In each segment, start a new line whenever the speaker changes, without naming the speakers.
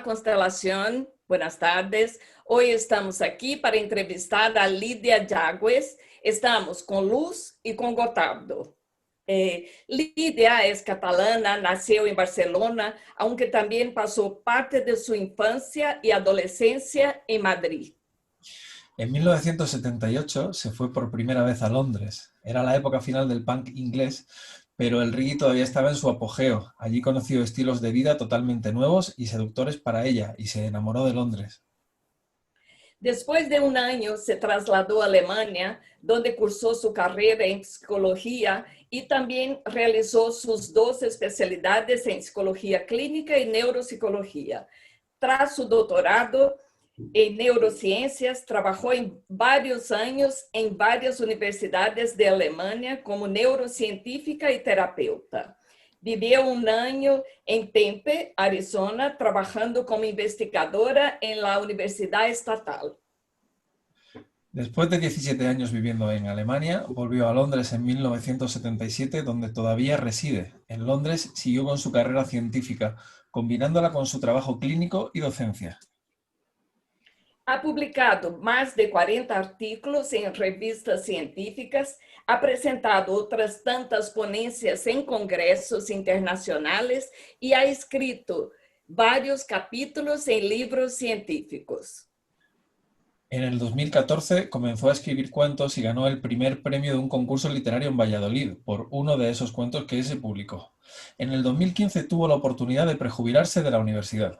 Constelación. Buenas tardes. Hoy estamos aquí para entrevistar a Lídia Jagües. Estamos con Luz y con Gotardo. Lídia es catalana, nació en Barcelona, aunque también pasó parte de su infancia y adolescencia en Madrid.
En 1978 se fue por primera vez a Londres. Era la época final del punk inglés, pero el reggae todavía estaba en su apogeo. Allí conoció estilos de vida totalmente nuevos y seductores para ella, y se enamoró de Londres.
Después de un año se trasladó a Alemania, donde cursó su carrera en psicología y también realizó sus 2 especialidades en psicología clínica y neuropsicología. Tras su doctorado en neurociencias, trabajó en varios años en varias universidades de Alemania como neurocientífica y terapeuta. Vivió un año en Tempe, Arizona, trabajando como investigadora en la Universidad Estatal.
Después de 17 años viviendo en Alemania, volvió a Londres en 1977, donde todavía reside. En Londres siguió con su carrera científica, combinándola con su trabajo clínico y docencia.
Ha publicado más de 40 artículos en revistas científicas, ha presentado otras tantas ponencias en congresos internacionales y ha escrito varios capítulos en libros científicos.
En el 2014 comenzó a escribir cuentos y ganó el primer premio de un concurso literario en Valladolid por uno de esos cuentos que se publicó. En el 2015 tuvo la oportunidad de prejubilarse de la universidad.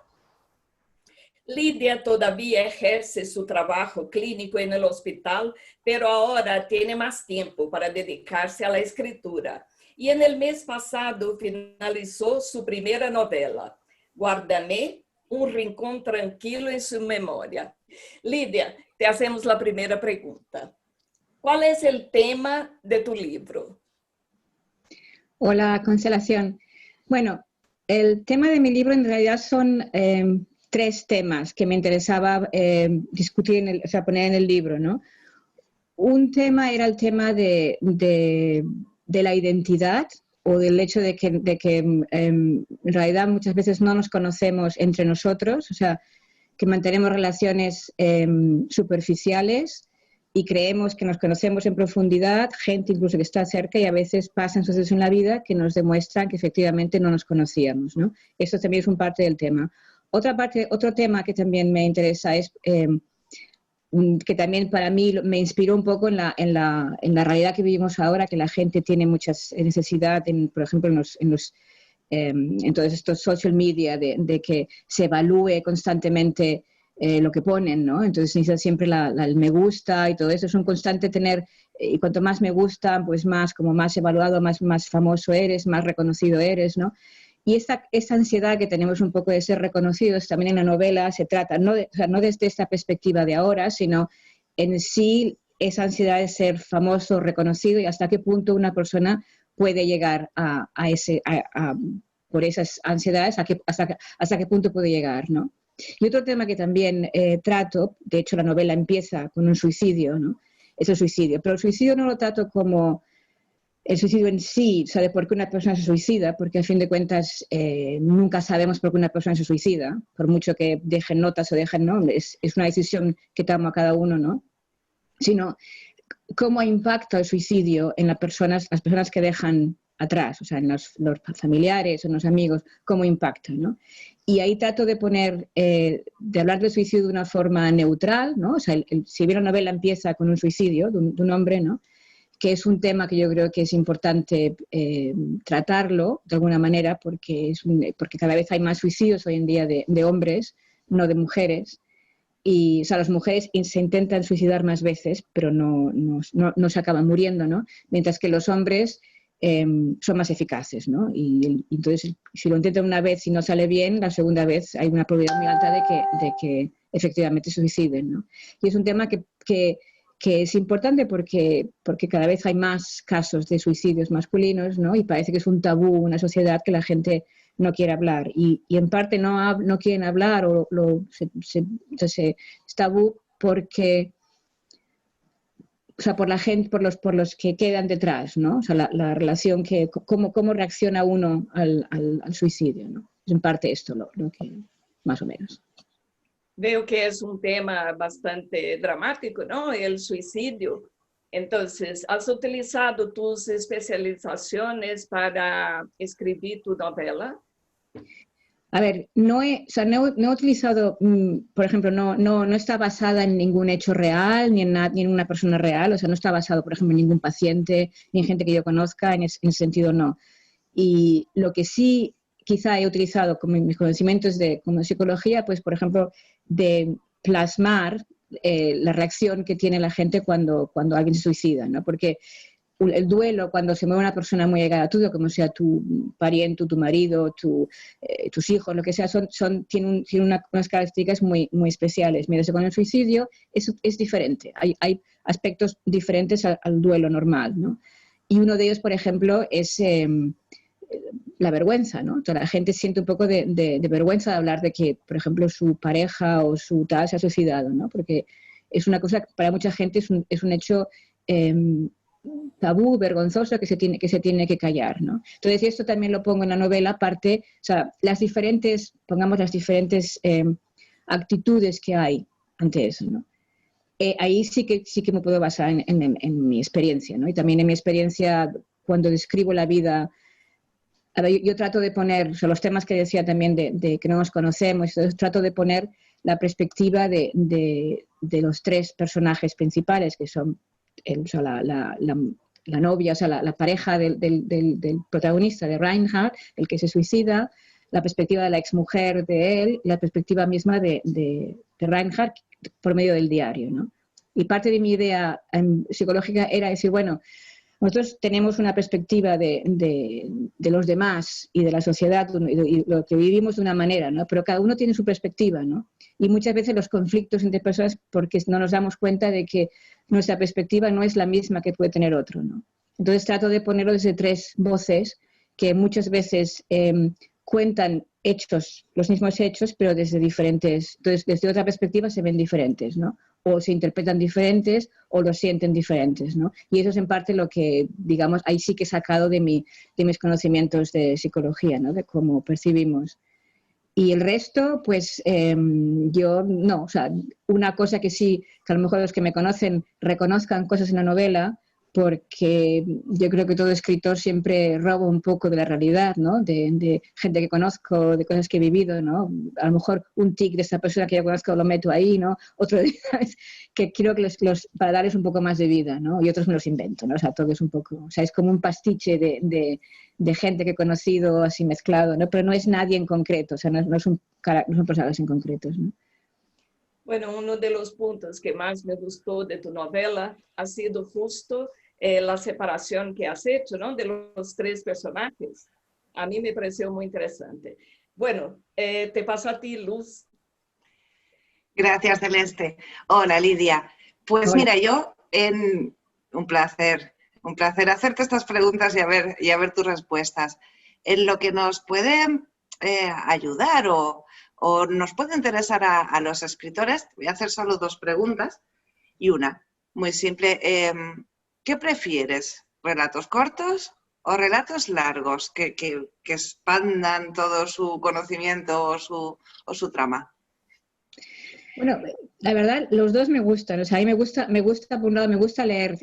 Lídia todavía ejerce su trabajo clínico en el hospital, pero ahora tiene más tiempo para dedicarse a la escritura. Y en el mes pasado finalizó su primera novela, Guárdame, un rincón tranquilo en su memoria. Lídia, te hacemos la primera pregunta. ¿Cuál es el tema de tu libro?
Hola, Constelación. Bueno, el tema de mi libro en realidad son 3 temas que me interesaba discutir, poner en el libro, ¿no? Un tema era el tema de la identidad o del hecho de que en realidad muchas veces no nos conocemos entre nosotros, o sea, que mantenemos relaciones superficiales y creemos que nos conocemos en profundidad, gente incluso que está cerca, y a veces pasan sucesos en la vida que nos demuestran que efectivamente no nos conocíamos, ¿no? Eso también es un parte del tema. Otro tema que también me interesa es que también para mí me inspiró un poco en la realidad que vivimos ahora, que la gente tiene mucha necesidad, por ejemplo, en todos estos social media, de que se evalúe constantemente lo que ponen, ¿no? Entonces necesita siempre el me gusta y todo eso. Es un constante tener, y cuanto más me gusta, pues más evaluado, más famoso eres, más reconocido eres, ¿no? Y esta ansiedad que tenemos un poco de ser reconocidos, también en la novela se trata, no desde esta perspectiva de ahora, sino en sí esa ansiedad de ser famoso, reconocido, y hasta qué punto una persona puede llegar por esas ansiedades, hasta qué punto puede llegar, ¿no? Y otro tema que también trato, de hecho la novela empieza con un suicidio, ¿no? Es el suicidio, pero el suicidio no lo trato como el suicidio en sí, o sea, de por qué una persona se suicida, porque a fin de cuentas nunca sabemos por qué una persona se suicida, por mucho que dejen notas o dejen nombres, es una decisión que toma cada uno, ¿no? Sino cómo impacta el suicidio en las personas que dejan atrás, o sea, en los familiares o en los amigos, cómo impacta, ¿no? Y ahí trato de de hablar del suicidio de una forma neutral, ¿no? O sea, si bien la novela empieza con un suicidio de un hombre, ¿no? Que es un tema que yo creo que es importante tratarlo de alguna manera, porque cada vez hay más suicidios hoy en día de hombres, no de mujeres. Y, o sea, las mujeres se intentan suicidar más veces, pero no se acaban muriendo, ¿no? Mientras que los hombres son más eficaces, ¿no? Y entonces, si lo intentan una vez y no sale bien, la segunda vez hay una probabilidad muy alta de que efectivamente se suiciden, ¿no? Y es un tema que es importante porque cada vez hay más casos de suicidios masculinos, ¿no? Y parece que es un tabú, una sociedad que la gente no quiere hablar. Y en parte no quieren hablar o es tabú porque, o sea, por la gente, por los que quedan detrás, ¿no? O sea, la relación cómo reacciona uno al suicidio, ¿no? Es en parte esto lo que... más o menos.
Veo que es un tema bastante dramático, ¿no? El suicidio. Entonces, ¿has utilizado tus especializaciones para escribir tu novela?
A ver, no he utilizado, por ejemplo, no está basada en ningún hecho real, ni en una persona real, o sea, no está basado, por ejemplo, en ningún paciente, ni en gente que yo conozca, en ese sentido no. Y lo que sí quizá he utilizado como mis conocimientos como psicología, pues, por ejemplo, de plasmar la reacción que tiene la gente cuando alguien se suicida, ¿no? Porque el duelo, cuando se muere una persona muy llegada a tuyo, como sea tu pariente, tu marido, tus hijos, lo que sea, tienen unas características muy, muy especiales. Mientras que con el suicidio es diferente. Hay aspectos diferentes al duelo normal, ¿no? Y uno de ellos, por ejemplo, es la vergüenza, ¿no? Toda la gente siente un poco de vergüenza de hablar de que, por ejemplo, su pareja o su tal se ha suicidado, ¿no? Porque es una cosa, para mucha gente es un hecho tabú, vergonzoso, que se tiene que callar, ¿no? Entonces, esto también lo pongo en la novela, aparte, o sea, pongamos las diferentes actitudes que hay ante eso, ¿no? Ahí sí que me puedo basar en mi experiencia, ¿no? Y también en mi experiencia cuando describo la vida. A ver, yo trato de poner, o sea, los temas que decía también de que no nos conocemos, entonces trato de poner la perspectiva de los tres personajes principales, que son o sea, la novia, o sea, la pareja del protagonista, de Reinhard, el que se suicida, la perspectiva de la exmujer de él, la perspectiva misma de Reinhard por medio del diario, ¿no? Y parte de mi idea psicológica era decir, bueno, nosotros tenemos una perspectiva de los demás y de la sociedad y lo que vivimos de una manera, ¿no? Pero cada uno tiene su perspectiva, ¿no? Y muchas veces los conflictos entre personas porque no nos damos cuenta de que nuestra perspectiva no es la misma que puede tener otro, ¿no? Entonces trato de ponerlo desde tres voces que muchas veces cuentan los mismos hechos, pero entonces desde otra perspectiva se ven diferentes, ¿no? O se interpretan diferentes o lo sienten diferentes, ¿no? Y eso es en parte lo que, digamos, ahí sí que he sacado de mis conocimientos de psicología, ¿no? De cómo percibimos. Y el resto, pues yo no, o sea, una cosa que sí, que a lo mejor los que me conocen reconozcan cosas en la novela, porque yo creo que todo escritor siempre roba un poco de la realidad, ¿no? De gente que conozco, de cosas que he vivido, ¿no? A lo mejor un tic de esa persona que yo conozco lo meto ahí, ¿no? Otro que quiero que para darles un poco más de vida, ¿no? Y otros me los invento, ¿no? O sea, todo es un poco, o sea, es como un pastiche de gente que he conocido así mezclado, ¿no? Pero no es nadie en concreto, o sea, no son personajes en concretos, ¿no?
Bueno, uno de los puntos que más me gustó de tu novela ha sido justo la separación que has hecho, ¿no? De los tres personajes. A mí me pareció muy interesante. Bueno, te paso a ti, Luz.
Gracias, Celeste. Hola, Lidia. Pues
Hola.
mira, un placer hacerte estas preguntas y a ver tus respuestas. En lo que nos puede ayudar o nos puede interesar a los escritores, voy a hacer solo dos preguntas y una, muy simple. ¿Qué prefieres? ¿Relatos cortos o relatos largos que expandan todo su conocimiento o su trama?
Bueno, la verdad, los dos me gustan. O sea, a mí me gusta, por un lado, me gusta leer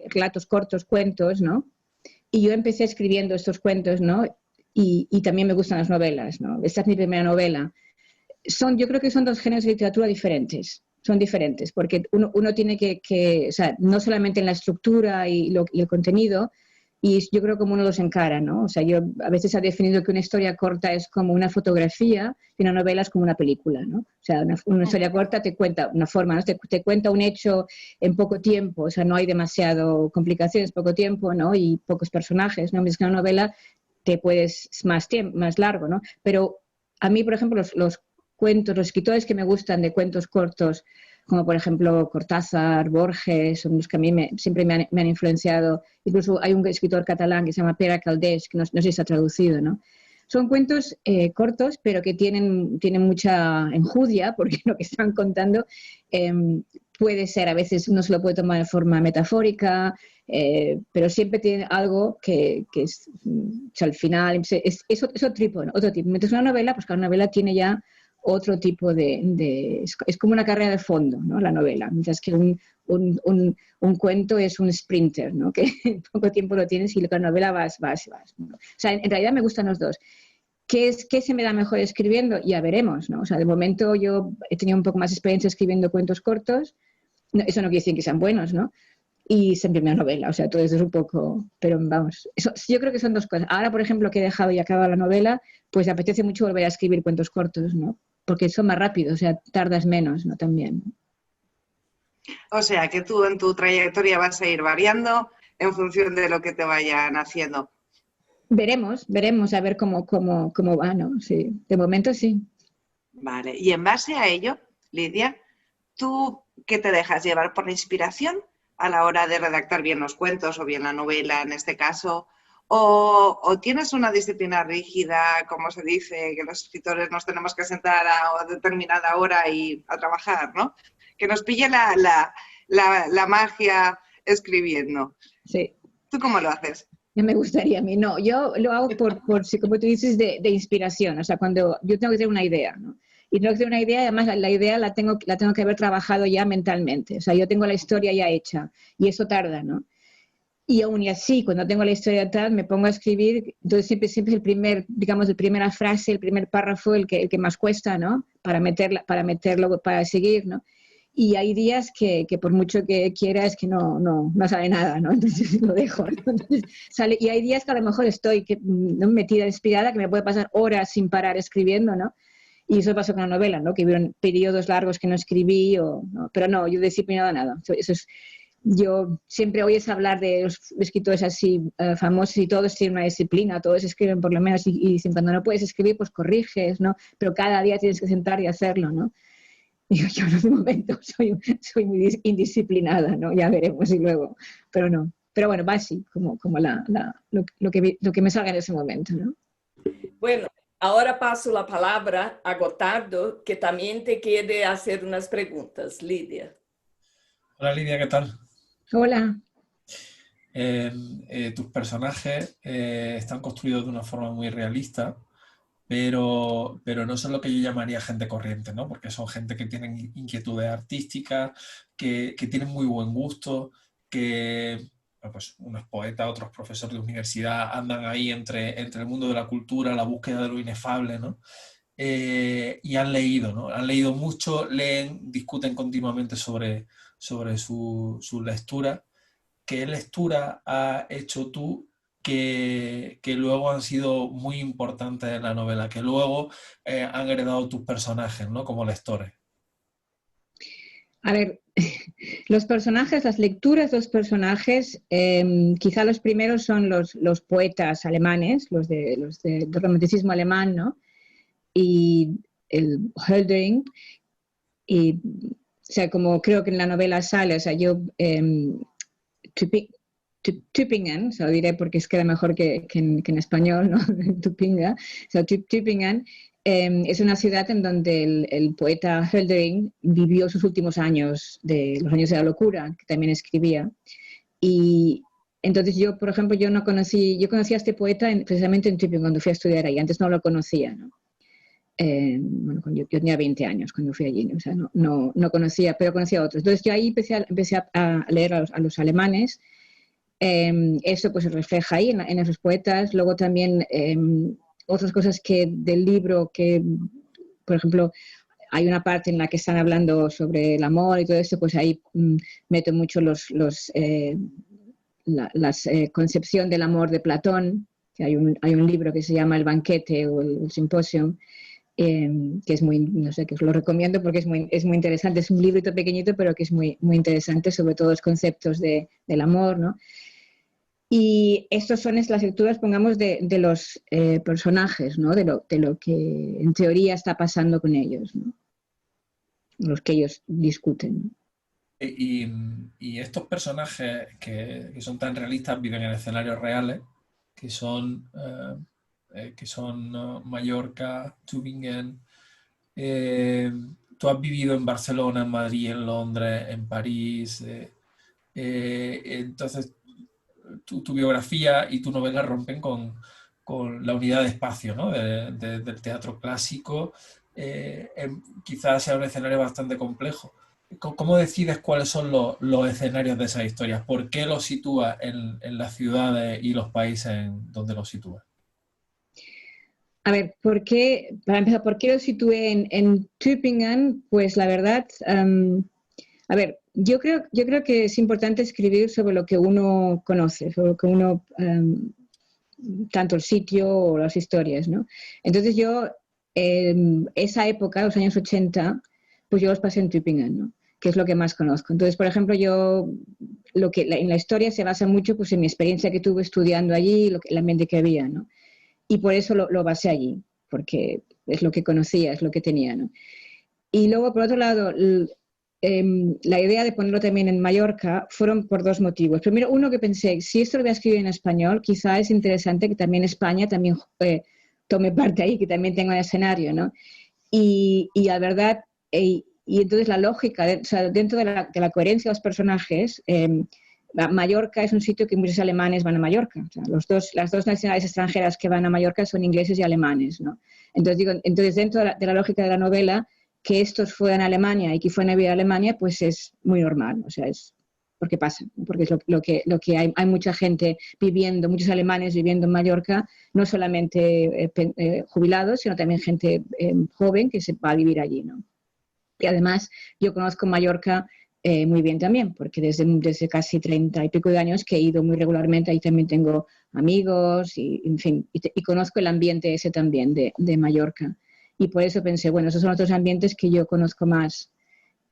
relatos cortos, cuentos, ¿no? Y yo empecé escribiendo estos cuentos, ¿no? Y también me gustan las novelas, ¿no? Esta es mi primera novela. Yo creo que son dos géneros de literatura diferentes. Son diferentes, porque uno tiene o sea, no solamente en la estructura y el contenido, y yo creo como uno los encara, ¿no? O sea, yo a veces he definido que una historia corta es como una fotografía y una novela es como una película, ¿no? O sea, una historia corta te cuenta una forma, ¿no? Te cuenta un hecho en poco tiempo, o sea, no hay demasiado complicaciones, poco tiempo, ¿no? Y pocos personajes, ¿no? Mientras que una novela es más largo, ¿no? Pero a mí, por ejemplo, los escritores que me gustan de cuentos cortos, como por ejemplo Cortázar, Borges, son los que a mí siempre me han influenciado. Incluso hay un escritor catalán que se llama Pere Calders, que no sé si está traducido, ¿no? Son cuentos cortos, pero que tienen mucha enjundia, porque lo que están contando puede ser, a veces uno se lo puede tomar de forma metafórica, pero siempre tiene algo que es, o sea, al final, es otro tipo, ¿no? Otro tipo. Mientras una novela, pues cada novela tiene ya otro tipo es como una carrera de fondo, ¿no? La novela, mientras que un cuento es un sprinter, ¿no? Que en poco tiempo lo tienes y con la novela vas, ¿no? O sea, en realidad me gustan los dos. ¿Qué se me da mejor escribiendo? Ya veremos, ¿no? O sea, de momento yo he tenido un poco más experiencia escribiendo cuentos cortos. No, eso no quiere decir que sean buenos, ¿no? Y siempre una novela, o sea, todo eso es un poco... Pero vamos, yo creo que son dos cosas. Ahora, por ejemplo, que he dejado y acabado la novela, pues apetece mucho volver a escribir cuentos cortos, ¿no? Porque son más rápidos, o sea, tardas menos, ¿no? También.
O sea, que tú en tu trayectoria vas a ir variando en función de lo que te vayan haciendo.
Veremos a ver cómo va, ¿no? Sí, de momento sí.
Vale, y en base a ello, Lidia, ¿tú qué te dejas llevar por la inspiración a la hora de redactar bien los cuentos o bien la novela en este caso? ¿O tienes una disciplina rígida, como se dice, que los escritores nos tenemos que sentar a determinada hora y a trabajar, ¿no? Que nos pille la magia escribiendo.
Sí.
¿Tú cómo lo haces?
Ya me gustaría a mí, no, yo lo hago por como tú dices, de inspiración, o sea, cuando yo tengo que tener una idea, ¿no? Y tengo que tener una idea, además la idea la tengo que haber trabajado ya mentalmente, o sea, yo tengo la historia ya hecha y eso tarda, ¿no? Y aún y así, cuando tengo la historia tal, me pongo a escribir, entonces siempre el primer, digamos, la primera frase, el primer párrafo, el que más cuesta, ¿no? Para meterlo, para seguir, ¿no? Y hay días que por mucho que quiera es que no sale nada, ¿no? Entonces lo dejo, ¿no? Entonces, y hay días que a lo mejor estoy ¿no? metida, inspirada, que me puede pasar horas sin parar escribiendo, ¿no? Y eso pasó con la novela, ¿no? Que hubieron periodos largos que no escribí, ¿no? Pero no, yo disciplinada nada. Eso es, yo siempre oyes hablar de los escritores así famosos y todos tienen una disciplina, todos escriben por lo menos y dicen cuando no puedes escribir pues corriges, ¿no? Pero cada día tienes que sentar y hacerlo, ¿no? Yo en un momento soy muy indisciplinada, ¿no? Ya veremos y luego, pero no. Pero bueno, va así, como lo que me salga en ese momento, ¿no?
Bueno, ahora paso la palabra a Gotardo, que también te quiere hacer unas preguntas. Lidia.
Hola Lidia, ¿qué tal?
Hola.
Tus personajes están construidos de una forma muy realista, pero no son lo que yo llamaría gente corriente, ¿no? Porque son gente que tienen inquietudes artísticas, que tienen muy buen gusto, que pues, unos poetas, otros profesores de universidad andan ahí entre el mundo de la cultura, la búsqueda de lo inefable, ¿no? Y han leído, ¿no? Han leído mucho, leen, discuten continuamente sobre su lectura. ¿Qué lectura has hecho tú que luego han sido muy importantes en la novela, que luego han heredado tus personajes, ¿no? Como lectores?
A ver, los personajes, las lecturas de los personajes, quizá los primeros son los poetas alemanes, los del romanticismo alemán, ¿no? Y el Hölderlin, y o sea, como creo que en la novela sale, o sea, yo Tübingen, se lo diré porque es queda mejor que en español, ¿no? Tupinga. O sea, Tübingen es una ciudad en donde el poeta Hölderlin vivió sus últimos años, los años de la locura, que también escribía. Y entonces yo, por ejemplo, yo conocí a este poeta precisamente en Tübingen cuando fui a estudiar ahí. Antes no lo conocía, ¿no? Bueno, yo tenía 20 años cuando fui allí, ¿no? O sea, no conocía, pero conocía a otros. Entonces yo ahí empecé a leer a los alemanes. Eso pues se refleja ahí en esos poetas. Luego también otras cosas del libro que, por ejemplo, hay una parte en la que están hablando sobre el amor y todo esto, pues ahí meto mucho la concepción del amor de Platón. Que hay un libro que se llama El banquete o el Symposium, que es muy, no sé, que os lo recomiendo porque es muy interesante. Es un librito pequeñito, pero que es muy, muy interesante sobre todos los conceptos del amor, ¿no? Y estas son las lecturas, pongamos, de los personajes, ¿no? De lo que en teoría está pasando con ellos, ¿no? Los que ellos discuten, ¿no?
Y estos personajes que son tan realistas viven en escenarios reales, que son Mallorca, Tübingen. Tú has vivido en Barcelona, en Madrid, en Londres, en París. Entonces, tu biografía y tu novela rompen con la unidad de espacio, ¿no? Del teatro clásico, quizás sea un escenario bastante complejo. ¿Cómo decides cuáles son los escenarios de esas historias? ¿Por qué los sitúas en las ciudades y los países en donde los sitúas?
A ver, para empezar, ¿por qué lo situé en Tübingen? Pues la verdad, a ver, yo creo que es importante escribir sobre lo que uno conoce, sobre lo que uno, tanto el sitio o las historias, ¿no? Entonces yo, esa época, los años 80, pues yo los pasé en Tübingen, ¿no? Que es lo que más conozco. Entonces, por ejemplo, en la historia se basa mucho pues, en mi experiencia que tuve estudiando allí, el ambiente que había, ¿no? Y por eso lo basé allí, porque es lo que conocía, es lo que tenía, ¿no? Y luego, por otro lado, la idea de ponerlo también en Mallorca fueron por dos motivos. Primero, uno que pensé, si esto lo voy a escribir en español, quizá es interesante que también España también tome parte ahí, que también tenga un escenario, ¿no? Y la verdad, y entonces la lógica, o sea, dentro de la coherencia de los personajes, Mallorca es un sitio que muchos alemanes van a Mallorca. O sea, las dos nacionalidades extranjeras que van a Mallorca son ingleses y alemanes, ¿no? Entonces dentro de la lógica de la novela, que estos fueran a Alemania y que fueran a vivir a Alemania, pues es muy normal. O sea, es porque pasa, porque es lo que hay mucha gente viviendo, muchos alemanes viviendo en Mallorca, no solamente jubilados, sino también gente joven que se va a vivir allí, ¿no? Y además yo conozco Mallorca muy bien también, porque desde casi 30 y pico de años que he ido muy regularmente, ahí también tengo amigos y, en fin, y conozco el ambiente ese también de Mallorca. Y por eso pensé, bueno, esos son otros ambientes que yo conozco más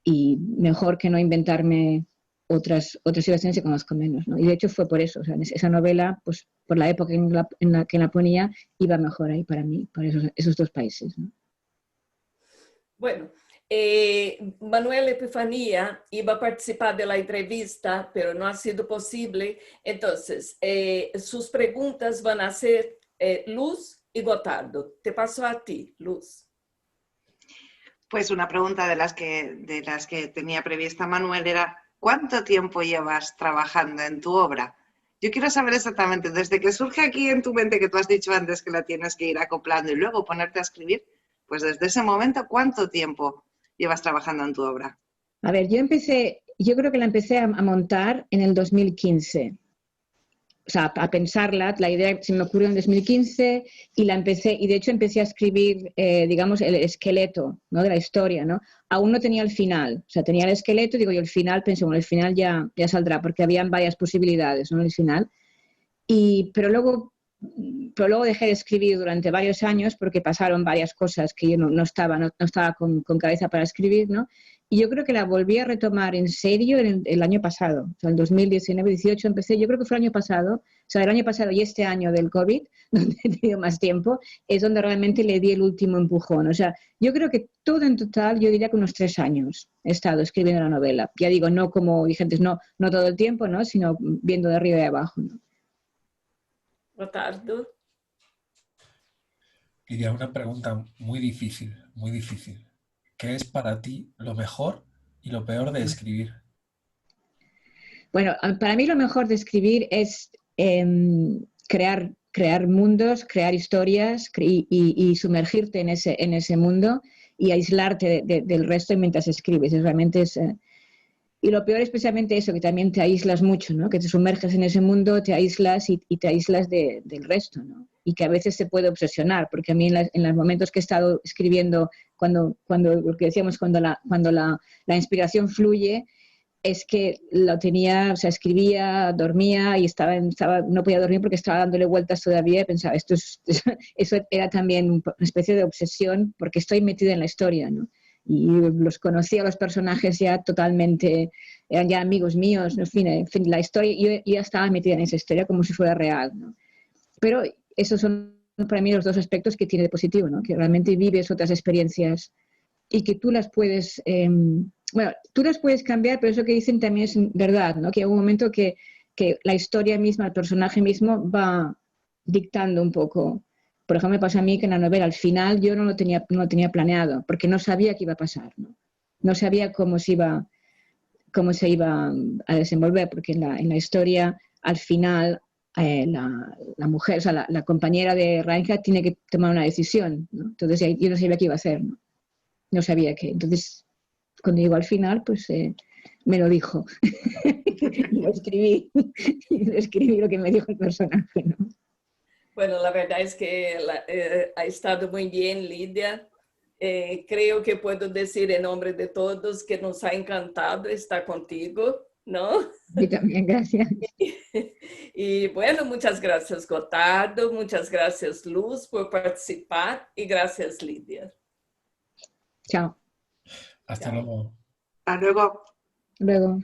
y mejor que no inventarme otras situaciones que conozco menos, ¿no? Y de hecho fue por eso, o sea, esa novela, pues por la época en la que la ponía, iba mejor ahí para mí, para esos dos países, ¿no?
Bueno, Manuel Epifanía iba a participar de la entrevista, pero no ha sido posible. Entonces, sus preguntas van a ser Luz y Gotardo. Te paso a ti, Luz.
Pues una pregunta de las que tenía prevista Manuel era, ¿cuánto tiempo llevas trabajando en tu obra? Yo quiero saber exactamente, desde que surge aquí en tu mente, que tú has dicho antes que la tienes que ir acoplando y luego ponerte a escribir, pues desde ese momento, ¿cuánto tiempo llevas trabajando en tu obra?
A ver, yo creo que la empecé a montar en el 2015. O sea, a pensarla, la idea se me ocurrió en 2015 y la empecé, y de hecho empecé a escribir, digamos, el esqueleto, ¿no? De la historia, ¿no? Aún no tenía el final, o sea, tenía el esqueleto, digo, y el final, pensé, bueno, el final ya saldrá, porque habían varias posibilidades, ¿no? El final. Pero luego dejé de escribir durante varios años porque pasaron varias cosas que yo no estaba con cabeza para escribir, ¿no? Y yo creo que la volví a retomar en serio el año pasado, o sea, el 2019-18 empecé, yo creo que fue el año pasado, o sea, el año pasado y este año del COVID, donde he tenido más tiempo, es donde realmente le di el último empujón. O sea, yo creo que todo en total, yo diría que unos 3 años he estado escribiendo la novela. Ya digo, no como vigentes, no todo el tiempo, ¿no? Sino viendo de arriba y abajo, ¿no?
Gotardo.
Y una pregunta muy difícil, muy difícil. ¿Qué es para ti lo mejor y lo peor de escribir?
Bueno, para mí lo mejor de escribir es crear mundos, crear historias y sumergirte en ese mundo y aislarte del resto mientras escribes. Realmente y lo peor es precisamente eso, que también te aíslas mucho, ¿no? Que te sumerges en ese mundo, te aíslas y te aíslas del resto, ¿no? Y que a veces se puede obsesionar, porque a mí en los momentos que he estado escribiendo, cuando lo que decíamos, cuando la inspiración fluye, es que lo tenía, o sea, escribía, dormía y no podía dormir porque estaba dándole vueltas todavía y pensaba, eso era también una especie de obsesión porque estoy metida en la historia, ¿no? Y los conocía a los personajes ya totalmente, eran ya amigos míos, en fin, la historia, yo ya estaba metida en esa historia como si fuera real, ¿no? Pero esos son para mí los dos aspectos que tiene de positivo, ¿no? Que realmente vives otras experiencias y que tú las puedes, tú las puedes cambiar, pero eso que dicen también es verdad, ¿no? Que hay un momento que la historia misma, el personaje mismo va dictando un poco. Por ejemplo, me pasa a mí que en la novela al final yo no lo tenía planeado, porque no sabía qué iba a pasar, ¿no? No sabía cómo se iba a desenvolver, porque en la historia al final la mujer, o sea, la compañera de Reinhardt tiene que tomar una decisión, ¿no? Entonces yo no sabía qué iba a hacer, ¿no? no sabía qué. Entonces, cuando llegó al final, pues me lo dijo. Y lo escribí lo que me dijo el personaje, ¿no?
Bueno, la verdad es que ha estado muy bien, Lidia. Creo que puedo decir en nombre de todos que nos ha encantado estar contigo, ¿no?
Y también, gracias.
Y bueno, muchas gracias, Gotardo, muchas gracias, Luz, por participar y gracias, Lidia.
Chao.
Hasta luego.
Hasta luego.
Luego.